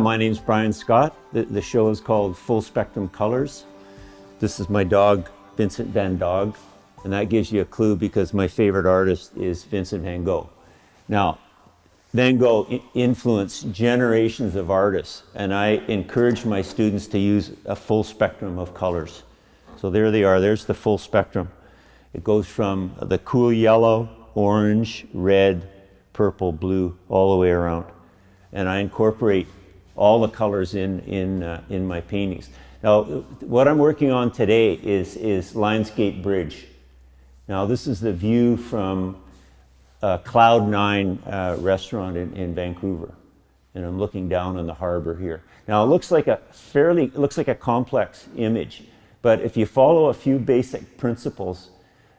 my name's Brian Scott. The show is called Full Spectrum Colors. This is my dog, Vincent van Gogh, and that gives you a clue because my favorite artist is Vincent van Gogh. Now, Van Gogh influenced generations of artists, and I encourage my students to use a full spectrum of colors. So there they are, there's the full spectrum. It goes from the cool yellow, orange, red, purple, blue, all the way around. And I incorporate all the colors in my paintings. Now, what I'm working on today is Lionsgate Bridge. Now, this is the view from Cloud 9 restaurant in Vancouver, and I'm looking down on the harbor here. Now, it looks like a complex image, but if you follow a few basic principles,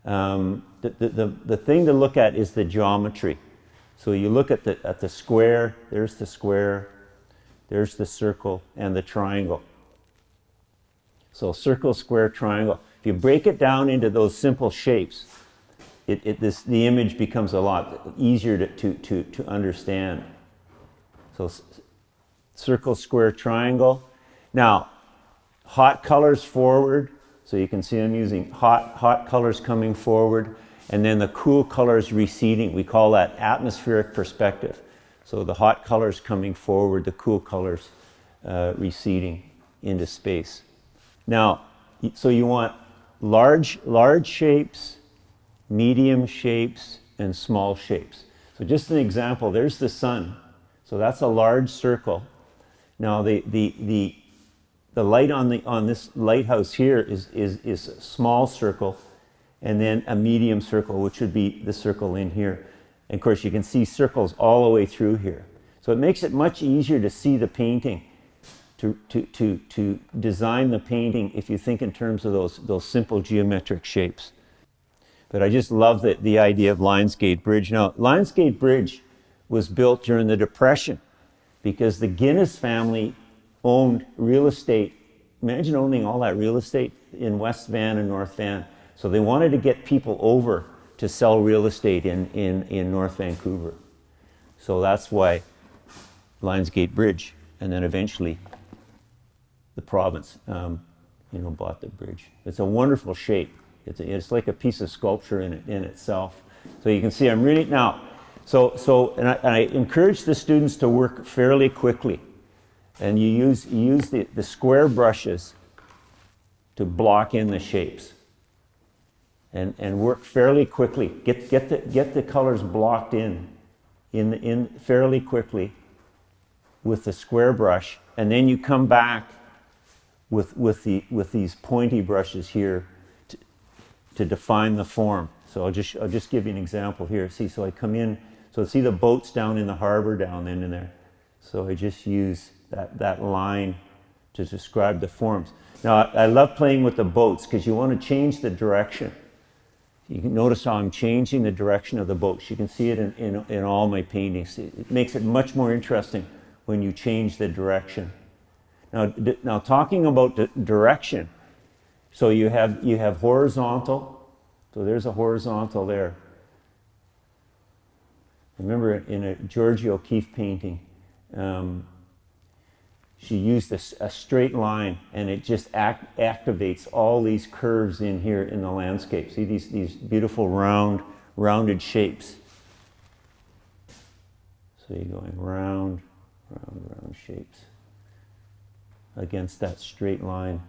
the thing to look at is the geometry. So you look at the square, there's the square, there's the circle, and the triangle. So circle, square, triangle. If you break it down into those simple shapes, the image becomes a lot easier to understand. So circle, square, triangle. Now, hot colors forward. So you can see I'm using hot colors coming forward, and then the cool colors receding. We call that atmospheric perspective. So the hot colors coming forward, the cool colors receding into space. Now, so you want large shapes, medium shapes, and small shapes. So just an example, there's the sun. So that's a large circle. Now the light on this lighthouse here is a small circle, and then a medium circle, which would be the circle in here. And of course, you can see circles all the way through here. So it makes it much easier to see the painting, to design the painting if you think in terms of those simple geometric shapes. But I just love the idea of Lionsgate Bridge. Now, Lionsgate Bridge was built during the Depression because the Guinness family owned real estate. Imagine owning all that real estate in West Van and North Van. So they wanted to get people over to sell real estate in North Vancouver. So that's why Lionsgate Bridge, and then eventually the province, bought the bridge. It's a wonderful shape. It's like a piece of sculpture in itself. So you can see I'm really now. And I encourage the students to work fairly quickly, and you use the square brushes to block in the shapes, and work fairly quickly. Get the colors blocked in fairly quickly with the square brush, and then you come back with these pointy brushes here to define the form. So I'll just give you an example here. See, so I come in, so see the boats down in the harbor down in there. So I just use that line to describe the forms. Now, I love playing with the boats because you want to change the direction. You can notice how I'm changing the direction of the boats. You can see it in all my paintings. It makes it much more interesting when you change the direction. Now talking about the direction, so you have horizontal. So there's a horizontal there. Remember in a Georgia O'Keeffe painting, she used a straight line, and it just activates all these curves in here in the landscape. See these beautiful rounded shapes. So you're going round shapes against that straight line.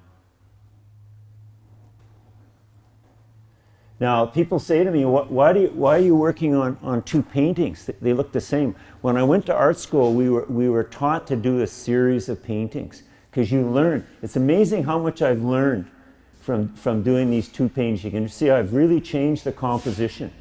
Now, people say to me, why are you working on two paintings? They look the same. When I went to art school, we were taught to do a series of paintings because you learn. It's amazing how much I've learned from doing these two paintings. You can see I've really changed the composition.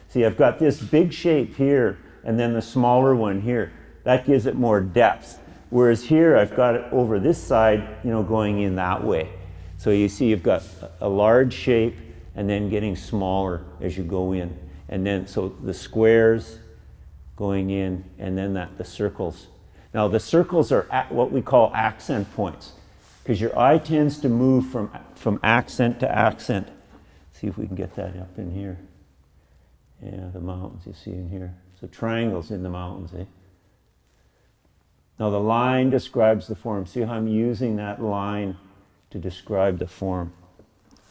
See, I've got this big shape here and then the smaller one here. That gives it more depth. Whereas here, I've got it over this side, going in that way. So you see you've got a large shape and then getting smaller as you go in. And then, so the squares going in, and then the circles. Now the circles are what we call accent points, because your eye tends to move from accent to accent. See if we can get that up in here. Yeah, the mountains you see in here. So triangles in the mountains, eh? Now the line describes the form. See how I'm using that line to describe the form.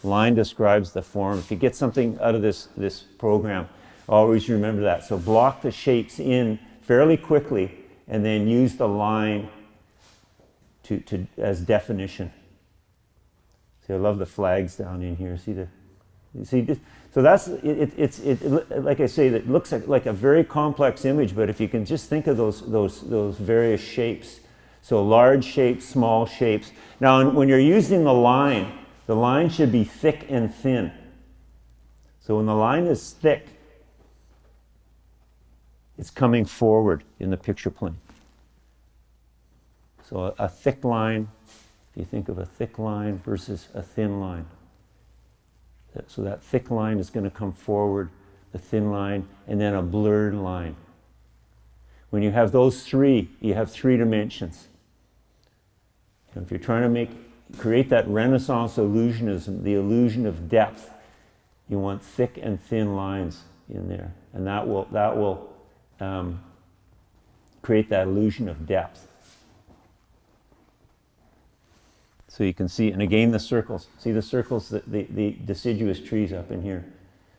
Line describes the form. If you get something out of this program, always remember that. So block the shapes in fairly quickly and then use the line as definition. See, I love the flags down in here. So that's it, like I say, it looks like a very complex image, but if you can just think of those various shapes. So large shapes, small shapes. Now when you're using the line should be thick and thin. So when the line is thick, it's coming forward in the picture plane. So a thick line, if you think of a thick line versus a thin line. So that thick line is going to come forward, the thin line, and then a blurred line. When you have those three, you have 3 dimensions. And if you're trying to create that Renaissance illusionism, the illusion of depth, you want thick and thin lines in there, and that will create that illusion of depth. So you can see, and again the circles. See the circles, the deciduous trees up in here,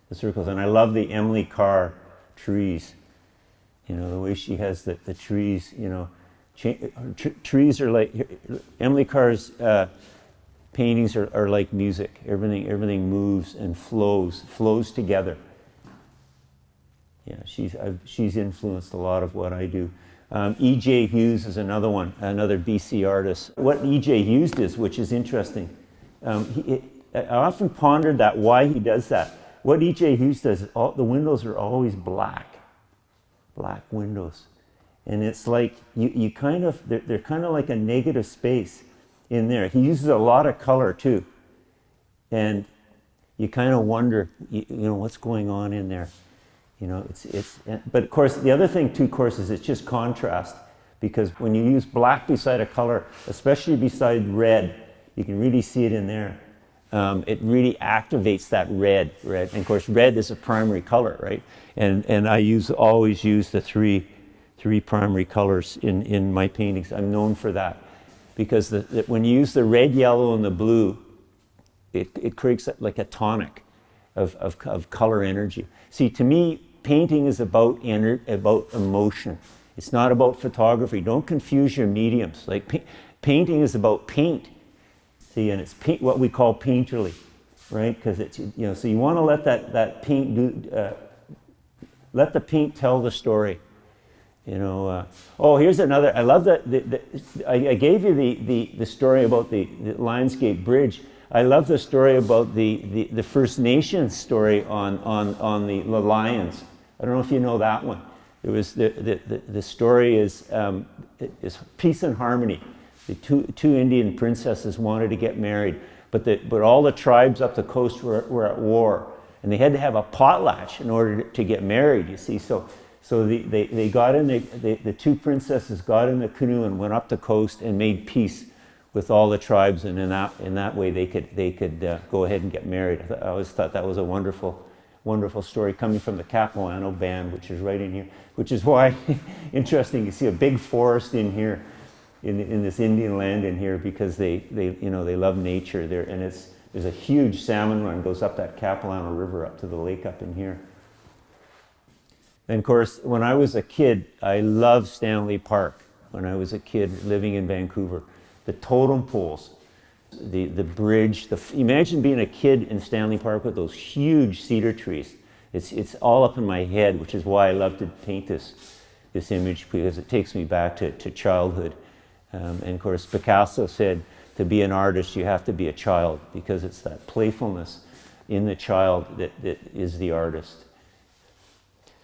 the circles. And I love the Emily Carr trees. You know, the way she has the trees, you know. Trees are like, Emily Carr's paintings are like music. Everything moves and flows together. Yeah, she's influenced a lot of what I do. E.J. Hughes is another one, another BC artist. What E.J. Hughes does, which is interesting, I often pondered that, why he does that. What E.J. Hughes does, the windows are always black windows. And it's like, they're kind of like a negative space in there. He uses a lot of color too. And you kind of wonder, you know, what's going on in there. You know, but of course, the other thing too, of course, is it's just contrast. Because when you use black beside a color, especially beside red, you can really see it in there. It really activates that red. And of course, red is a primary color, right? And I always use the three primary colors in my paintings. I'm known for that. Because when you use the red, yellow, and the blue, it creates like a tonic of color energy. See, to me, painting is about emotion. It's not about photography. Don't confuse your mediums. Like painting is about paint. See, and it's what we call painterly, right? Because it's, you know, so you want to let that paint let the paint tell the story. You know. Here's another. I love that. I gave you the story about the Lionsgate Bridge. I love the story about the First Nations story on the lions. I don't know if you know that one. It was the story is peace and harmony. The two Indian princesses wanted to get married, but all the tribes up the coast were at war, and they had to have a potlatch in order to get married. You see, so they got in the two princesses got in the canoe and went up the coast and made peace with all the tribes, and in that way they could go ahead and get married. I always thought that was a wonderful story coming from the Capilano band, which is right in here. Which is why interesting, you see a big forest in here, in this Indian land in here, because they love nature there, and there's a huge salmon run goes up that Capilano River up to the lake up in here. And of course, when I was a kid, I loved Stanley Park. When I was a kid living in Vancouver. The totem poles, the bridge. Imagine being a kid in Stanley Park with those huge cedar trees. It's all up in my head, which is why I love to paint this image, because it takes me back to childhood. And of course, Picasso said, to be an artist, you have to be a child, because it's that playfulness in the child that is the artist.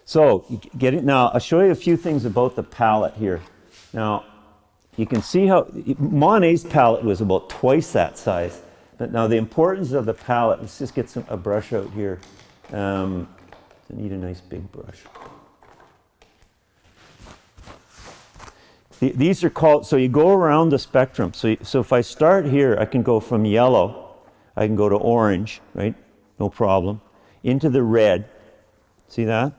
So, now I'll show you a few things about the palette here. Now, you can see how Monet's palette was about twice that size. But now the importance of the palette, let's just get a brush out here. I need a nice big brush. These are called, so you go around the spectrum. So if I start here, I can go from yellow, I can go to orange, right? No problem. Into the red. See that?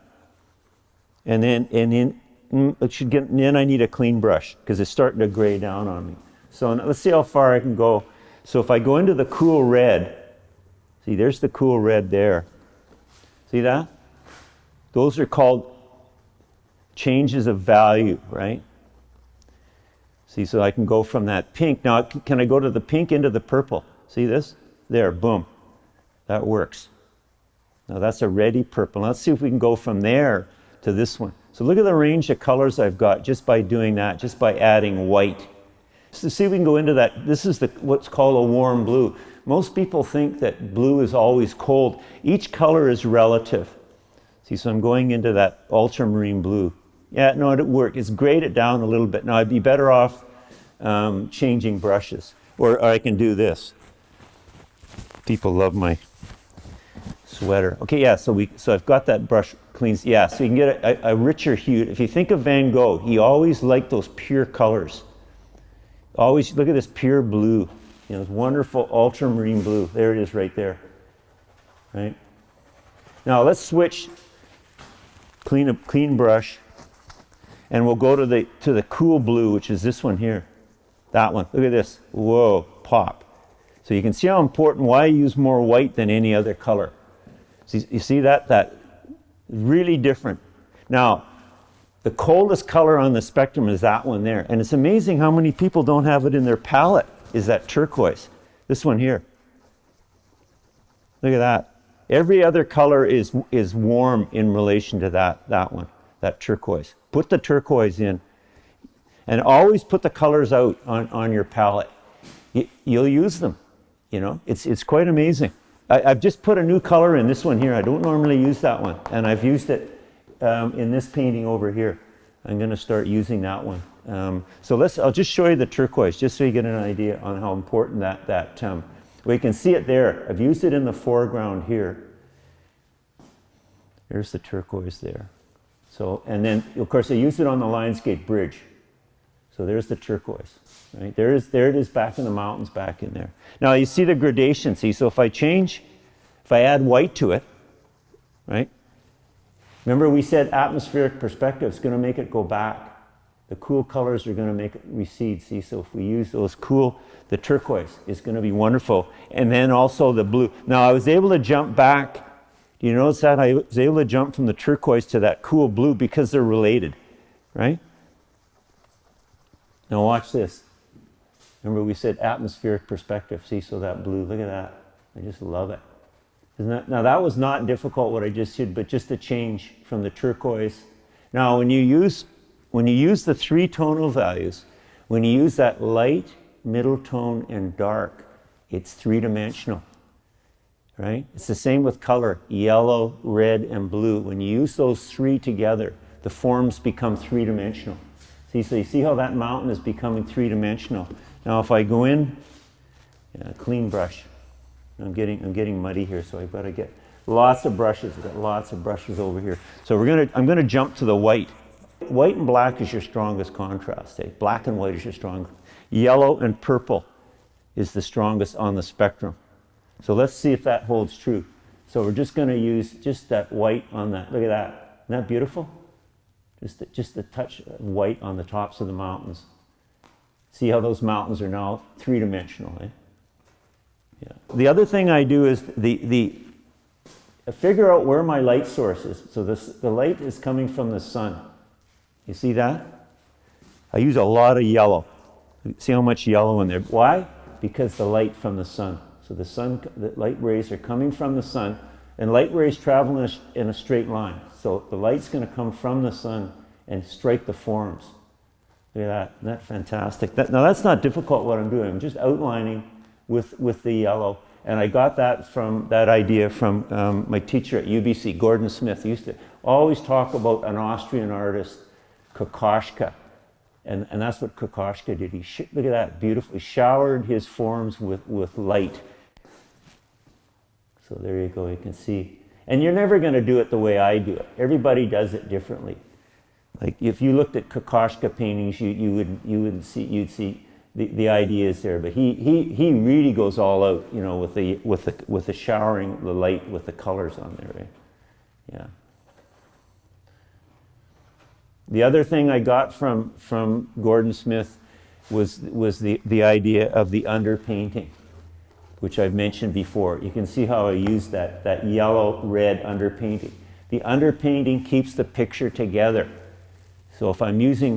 And then it should get, then I need a clean brush because it's starting to gray down on me. So let's see how far I can go. So if I go into the cool red, see, there's the cool red there. See that? Those are called changes of value, right? See, so I can go from that pink. Now, can I go to the pink into the purple? See this? There, boom. That works. Now that's a reddy purple. Let's see if we can go from there to this one. So look at the range of colors I've got just by doing that, just by adding white. So see if we can go into that. This is what's called a warm blue. Most people think that blue is always cold. Each color is relative. See, so I'm going into that ultramarine blue. Yeah, no, it worked. It's grayed it down a little bit. Now I'd be better off changing brushes. Or I can do this. People love my sweater. Okay, yeah, so I've got that brush cleans. Yeah, so you can get a richer hue. If you think of Van Gogh, he always liked those pure colors. Always look at this pure blue. You know, this wonderful ultramarine blue. There it is right there. Right? Now let's switch, clean brush, and we'll go to the cool blue, which is this one here. That one. Look at this. Whoa, pop. So you can see how important, why I use more white than any other color. See, you see that really different. Now, the coldest color on the spectrum is that one there. And it's amazing how many people don't have it in their palette, is that turquoise. This one here. Look at that. Every other color is warm in relation to that one, that turquoise. Put the turquoise in. And always put the colors out on your palette. You'll use them. You know, it's quite amazing. I've just put a new color in this one here. I don't normally use that one. And I've used it in this painting over here. I'm going to start using that one. I'll just show you the turquoise, just so you get an idea on how important well, you can see it there. I've used it in the foreground here. There's the turquoise there. So, and then, of course, I used it on the Lionsgate Bridge. So there's the turquoise, right? There it is back in the mountains back in there. Now you see the gradation, see? So if I add white to it, right? Remember we said atmospheric perspective is going to make it go back. The cool colors are going to make it recede, see? So if we use those the turquoise is going to be wonderful. And then also the blue. Now I was able to jump back. Do you notice that? I was able to jump from the turquoise to that cool blue because they're related, right? Now watch this. Remember we said atmospheric perspective. See, so that blue, look at that. I just love it. Now that was not difficult what I just did, but just the change from the turquoise. Now when you use the three tonal values, when you use that light, middle tone, and dark, it's three-dimensional, right? It's the same with color, yellow, red, and blue. When you use those three together, the forms become three-dimensional. See, so you see how that mountain is becoming three-dimensional. Now if I go in, clean brush. I'm getting muddy here, so I've got to get lots of brushes. I've got lots of brushes over here. So I'm gonna jump to the white. White and black is your strongest contrast. Eh? Black and white is your strongest. Yellow and purple is the strongest on the spectrum. So let's see if that holds true. So we're just going to use just that white on that. Look at that. Isn't that beautiful? Just the touch of white on the tops of the mountains. See how those mountains are now three-dimensional, eh? Yeah. The other thing I do is I figure out where my light source is. So the light is coming from the sun. You see that? I use a lot of yellow. See how much yellow in there. Why? Because the light from the sun. So the light rays are coming from the sun, and light rays travel in a straight line. So the light's going to come from the sun and strike the forms. Look at that. Isn't that fantastic? Now that's not difficult what I'm doing. I'm just outlining with the yellow. And I got that idea from my teacher at UBC, Gordon Smith. He used to always talk about an Austrian artist, Kokoschka. And that's what Kokoschka did. Look at that, beautifully showered his forms with light. So there you go, you can see. And you're never going to do it the way I do it. Everybody does it differently. Like if you looked at Kokoschka paintings, you'd see the ideas there. But he really goes all out, you know, with the showering the light with the colors on there, right? Yeah. The other thing I got from Gordon Smith was the idea of the underpainting, which I've mentioned before. You can see how I use that yellow-red underpainting. The underpainting keeps the picture together. So if I'm using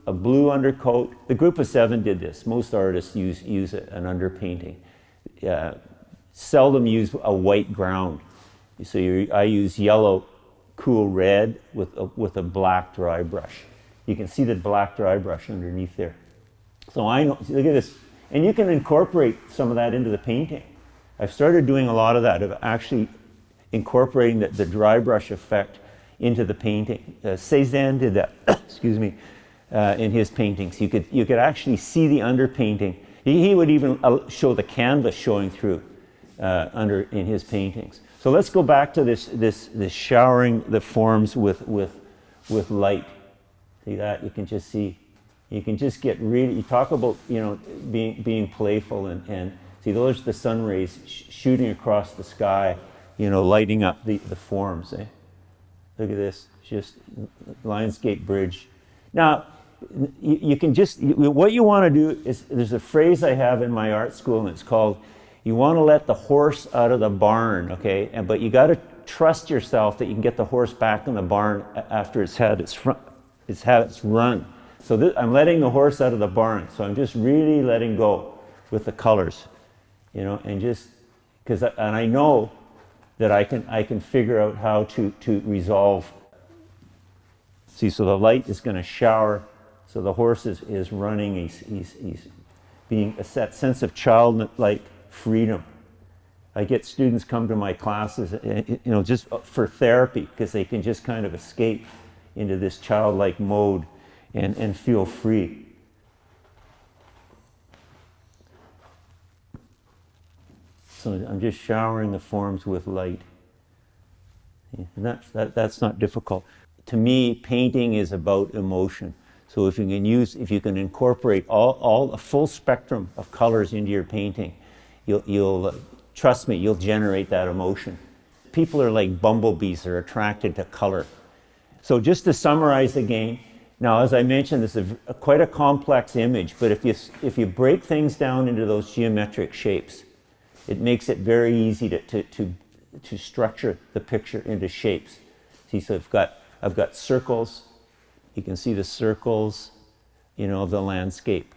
a blue undercoat, the group of 7 did this. Most artists use an underpainting. Seldom use a white ground. So I use yellow, cool red with a black dry brush. You can see the black dry brush underneath there. So I know, look at this. And you can incorporate some of that into the painting. I've started doing a lot of that, of actually incorporating the dry brush effect into the painting. Cézanne did that, excuse me, in his paintings. You could actually see the underpainting. He would even show the canvas showing through in his paintings. So let's go back to this showering the forms with light. See that? You can just see. You can just get really. You talk about being playful and see those are the sun rays shooting across the sky, lighting up the forms. Eh? Look at this, just Lionsgate Bridge. Now, you can just, what you want to do is, there's a phrase I have in my art school, and it's called, you want to let the horse out of the barn, okay? But you got to trust yourself that you can get the horse back in the barn after it's had its run. So I'm letting the horse out of the barn, so I'm just really letting go with the colors, and just, and I know that I can figure out how to resolve. See, so the light is going to shower. So the horse is running. He's being that sense of childlike freedom. I get students come to my classes, just for therapy, because they can just kind of escape into this childlike mode and feel free. So I'm just showering the forms with light. And that's not difficult. To me, painting is about emotion. So if you can incorporate a full spectrum of colors into your painting, you'll trust me, you'll generate that emotion. People are like bumblebees, they're attracted to color. So just to summarize again, now as I mentioned, this is quite a complex image, but if you break things down into those geometric shapes, it makes it very easy to structure the picture into shapes. See, so I've got circles. You can see the circles, of the landscape,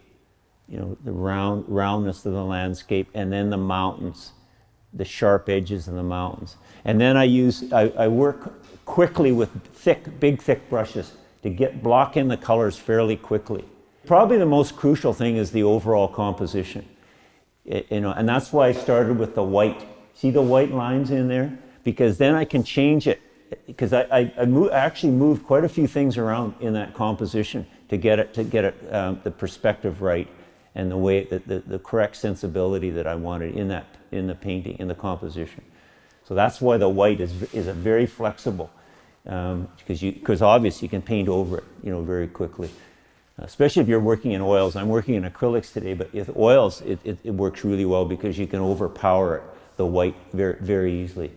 the roundness of the landscape, and then the mountains, the sharp edges of the mountains. And then I work quickly with big thick brushes to block in the colors fairly quickly. Probably the most crucial thing is the overall composition. And that's why I started with the white. See the white lines in there? Because then I can change it. Because I actually moved quite a few things around in that composition to get it the perspective right and the way the correct sensibility that I wanted in the painting, in the composition. So that's why the white is a very flexible, because obviously you can paint over it, very quickly. Especially if you're working in oils. I'm working in acrylics today, but with oils, it works really well because you can overpower it, the white very, very easily.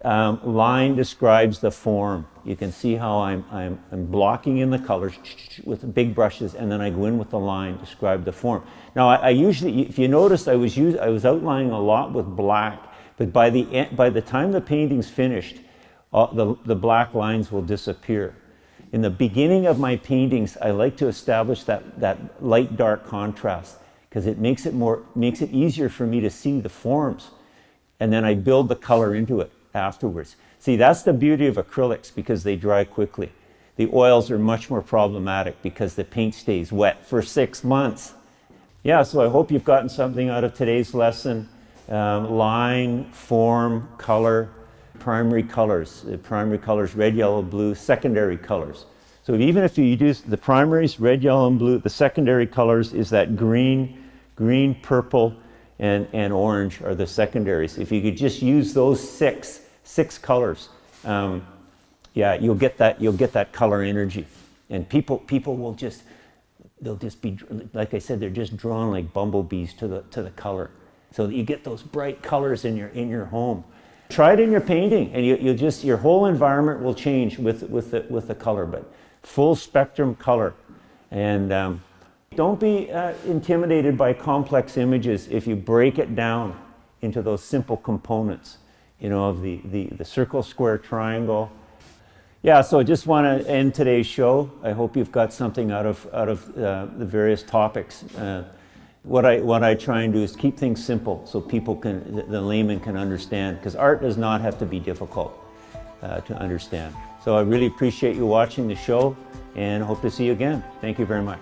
Line describes the form. You can see how I'm blocking in the colors with big brushes, and then I go in with the line, describe the form. Now I usually, if you notice, I was outlining a lot with black, but by the time the painting's finished, the black lines will disappear. In the beginning of my paintings, I like to establish that light-dark contrast because it makes it easier for me to see the forms, and then I build the color into it afterwards. See, that's the beauty of acrylics because they dry quickly. The oils are much more problematic because the paint stays wet for 6 months. Yeah, so I hope you've gotten something out of today's lesson. Line, form, color, primary colors, red, yellow, blue, secondary colors. So even if you use the primaries, red, yellow, and blue, the secondary colors is that green, purple, and orange are the secondaries. If you could just use those six colors, you'll get that color energy. And people will they'll just be, like I said, they're just drawn like bumblebees to the color. So that you get those bright colors in your home. Try it in your painting, and your whole environment will change with the color. But full spectrum color. And don't be intimidated by complex images if you break it down into those simple components, you know, of the circle, square, triangle. Yeah, so I just want to end today's show. I hope you've got something out of the various topics. What I try and do is keep things simple so people can, the layman can understand, because art does not have to be difficult to understand. So I really appreciate you watching the show and hope to see you again. Thank you very much.